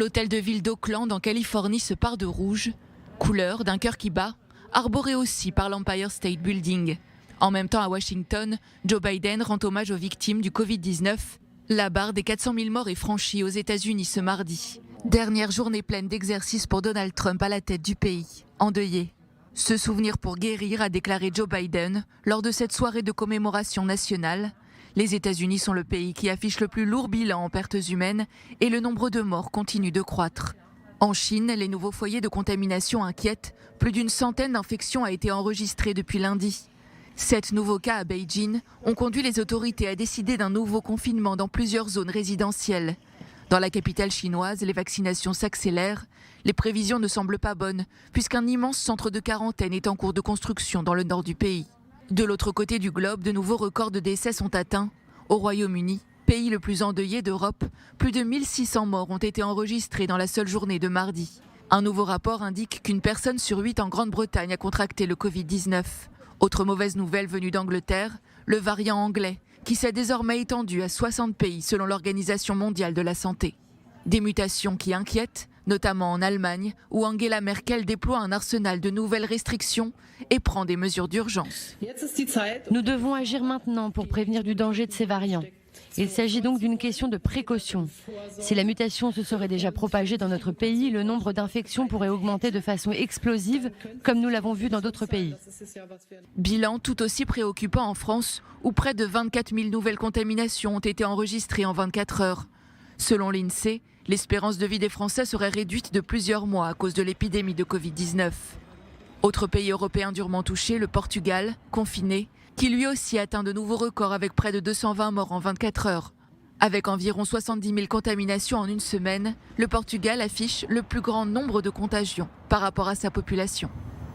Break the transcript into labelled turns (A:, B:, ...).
A: L'hôtel de ville d'Oakland en Californie se pare de rouge, couleur d'un cœur qui bat, arboré aussi par l'Empire State Building. En même temps à Washington, Joe Biden rend hommage aux victimes du Covid-19. La barre des 400 000 morts est franchie aux États-Unis ce mardi. Dernière journée pleine d'exercice pour Donald Trump à la tête du pays, endeuillé. Se souvenir pour guérir, a déclaré Joe Biden lors de cette soirée de commémoration nationale. Les États-Unis sont le pays qui affiche le plus lourd bilan en pertes humaines et le nombre de morts continue de croître. En Chine, les nouveaux foyers de contamination inquiètent. Plus d'une centaine d'infections a été enregistrées depuis lundi. 7 nouveaux cas à Beijing ont conduit les autorités à décider d'un nouveau confinement dans plusieurs zones résidentielles. Dans la capitale chinoise, les vaccinations s'accélèrent. Les prévisions ne semblent pas bonnes, puisqu'un immense centre de quarantaine est en cours de construction dans le nord du pays. De l'autre côté du globe, de nouveaux records de décès sont atteints. Au Royaume-Uni, pays le plus endeuillé d'Europe, plus de 1600 morts ont été enregistrés dans la seule journée de mardi. Un nouveau rapport indique qu'une personne sur 8 en Grande-Bretagne a contracté le Covid-19. Autre mauvaise nouvelle venue d'Angleterre, le variant anglais, qui s'est désormais étendu à 60 pays selon l'Organisation mondiale de la santé. Des mutations qui inquiètent, notamment en Allemagne, où Angela Merkel déploie un arsenal de nouvelles restrictions et prend des mesures d'urgence.
B: Nous devons agir maintenant pour prévenir du danger de ces variants. Il s'agit donc d'une question de précaution. Si la mutation se serait déjà propagée dans notre pays, le nombre d'infections pourrait augmenter de façon explosive, comme nous l'avons vu dans d'autres pays.
A: Bilan tout aussi préoccupant en France, où près de 24 000 nouvelles contaminations ont été enregistrées en 24 heures. Selon l'INSEE, l'espérance de vie des Français serait réduite de plusieurs mois à cause de l'épidémie de Covid-19. Autre pays européen durement touché, le Portugal, confiné, qui lui aussi atteint de nouveaux records avec près de 220 morts en 24 heures. Avec environ 70 000 contaminations en une semaine, le Portugal affiche le plus grand nombre de contagions par rapport à sa population.